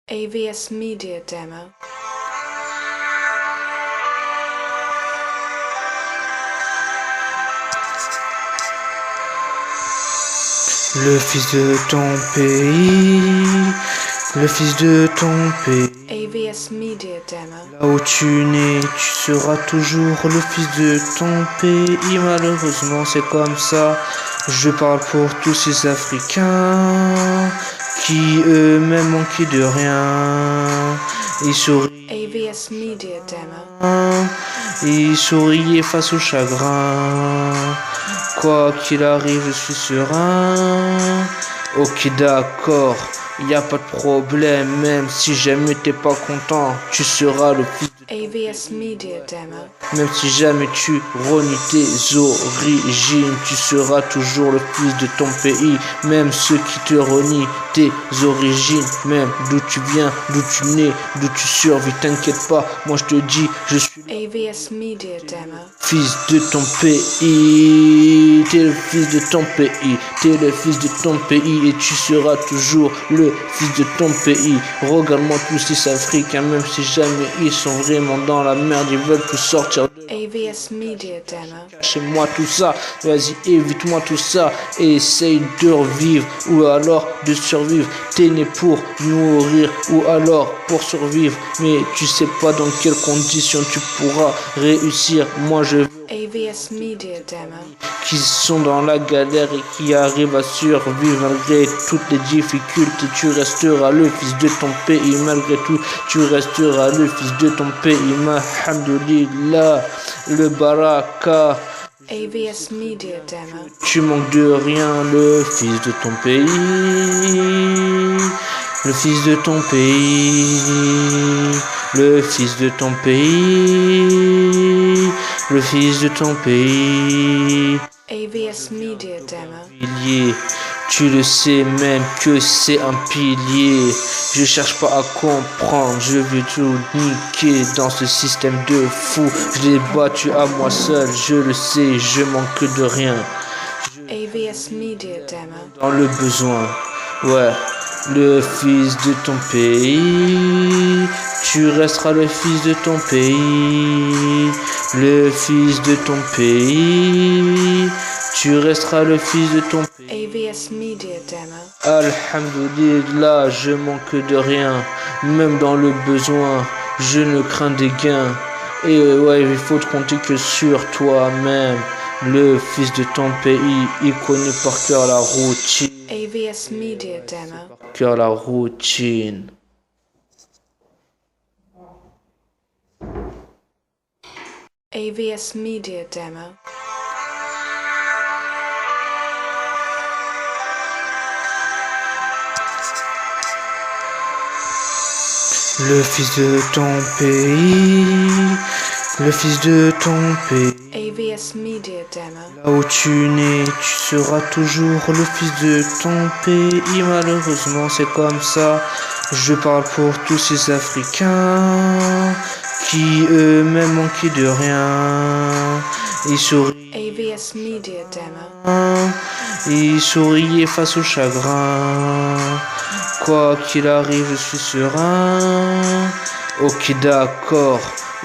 AVS Media Demo. Le fils de ton pays, le fils de ton pays. AVS Media Demo. Là où tu nais, tu seras toujours le fils de ton pays. Malheureusement, c'est comme ça. Je parle pour tous ces Africains qui eux-mêmes manquaient de rien. Ils sourient. AVS Media Demo. Ils souriaient face au chagrin. Quoi qu'il arrive, je suis serein. Ok, d'accord, y a pas de problème. Même si jamais t'es pas content, tu seras le fils de... AVS Media Demo. Même si jamais tu renies tes origines, tu seras toujours le fils de ton pays. Même ceux qui te renient tes origines, même d'où tu viens, d'où tu nais, d'où tu survis, t'inquiète pas, moi je te dis, je suis AVS Media Demo. fils de ton pays, t'es le fils de ton pays, t'es le fils de ton pays et tu seras toujours le fils de ton pays. Regarde-moi tous ces Africains, même si jamais ils sont vraiment dans la merde, ils veulent tout sortir de... AVS Media Demo. Cachez-moi tout ça, vas-y évite-moi tout ça, et essaye de revivre ou alors de survivre. T'es né pour nourrir ou alors pour survivre, mais tu sais pas dans quelles conditions tu pourras réussir. Moi je veux AVS Media Demo. qui sont dans la galère et qui arrivent à survivre malgré toutes les difficultés. Tu resteras le fils de ton pays malgré tout. Tu resteras le fils de ton pays. Alhamdulillah, le baraka. AVS Media Demo. Tu manques de rien, le fils de ton pays. Le fils de ton pays. Le fils de ton pays. Le fils de ton pays. AVS Media Demo. Pilier, tu le sais même que c'est un pilier. Je cherche pas à comprendre, je veux tout niquer dans ce système de fou. Je l'ai battu à moi seul, je le sais, je manque de rien. AVS Media Demo. Dans le besoin, ouais, le fils de ton pays. Tu resteras le fils de ton pays, le fils de ton pays. Tu resteras le fils de ton pays. AVS Media Demo. Alhamdulillah, je manque de rien, même dans le besoin, je ne crains des gains. Et ouais, il faut te compter que sur toi-même, le fils de ton pays, il connaît par cœur la routine. AVS Media Demo. Par cœur la routine. AVS Media Demo. Le fils de ton pays, le fils de ton pays. AVS Media Demo. Là où tu nais, tu seras toujours le fils de ton pays. Malheureusement, c'est comme ça. Je parle pour tous ces Africains qui eux-mêmes manquaient de rien. Ils sourient. AVS Media Demo. Ils souriaient face au chagrin. Quoi qu'il arrive, je suis serein. Ok, d'accord,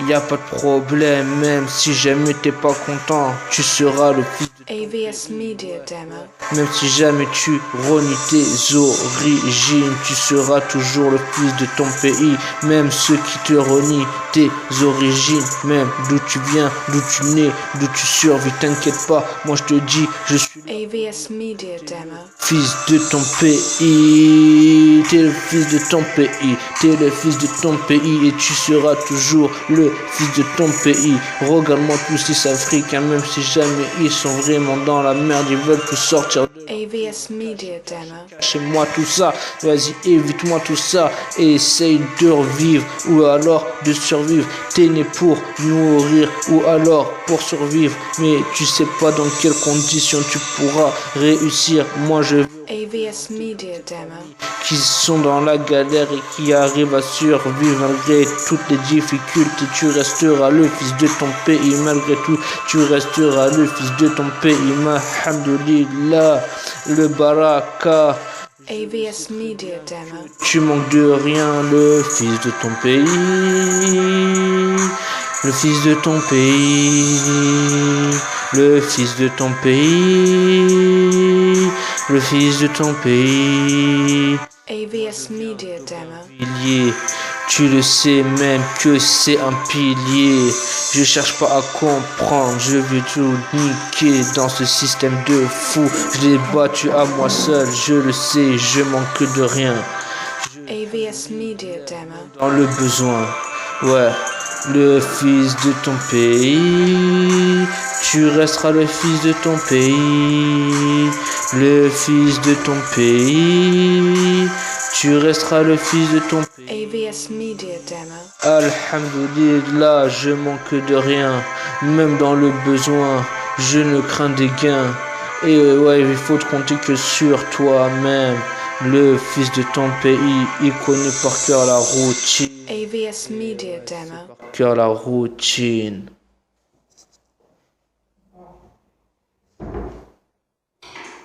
y a pas de problème. Même si jamais t'es pas content, tu seras le fils de... AVS Media Demo. Même si jamais tu renies tes origines, tu seras toujours le fils de ton pays. Même ceux qui te renient tes origines, même d'où tu viens, d'où tu nais, d'où tu survis, t'inquiète pas, moi je te dis, je suis AVS Media Demo. fils de ton pays, t'es le fils de ton pays, t'es le fils de ton pays et tu seras toujours le fils de ton pays. Regarde-moi tous ces Africains, même si jamais ils sont vraiment dans la merde, ils veulent tout sortir de... AVS Media Demo. Cachez-moi tout ça, vas-y évite-moi tout ça, et essaye de revivre ou alors de survivre. T'es né pour nourrir ou alors pour survivre, mais tu sais pas dans quelles conditions tu pourras réussir. Moi je veux AVS Media Demo. qui sont dans la galère et qui arrivent à survivre malgré toutes les difficultés. Tu resteras le fils de ton pays malgré tout. Tu resteras le fils de ton pays. Alhamdulillah, le baraka. AVS Media Demo. Tu manques de rien, le fils de ton pays. Le fils de ton pays. Le fils de ton pays. Le fils de ton pays. AVS Media Demo. Pilier, tu le sais même que c'est un pilier. Je cherche pas à comprendre, je veux tout niquer dans ce système de fou. Je l'ai battu à moi seul, je le sais, je manque de rien. AVS Media Demo. Dans le besoin, ouais, le fils de ton pays. Tu resteras le fils de ton pays. Le fils de ton pays. Tu resteras le fils de ton pays. AVS Media Demo. Alhamdulillah, je manque de rien. Même dans le besoin, je ne crains des gains. Et ouais, il faut te compter que sur toi-même. Le fils de ton pays, il connaît par cœur la routine. AVS Media Demo. Par cœur la routine.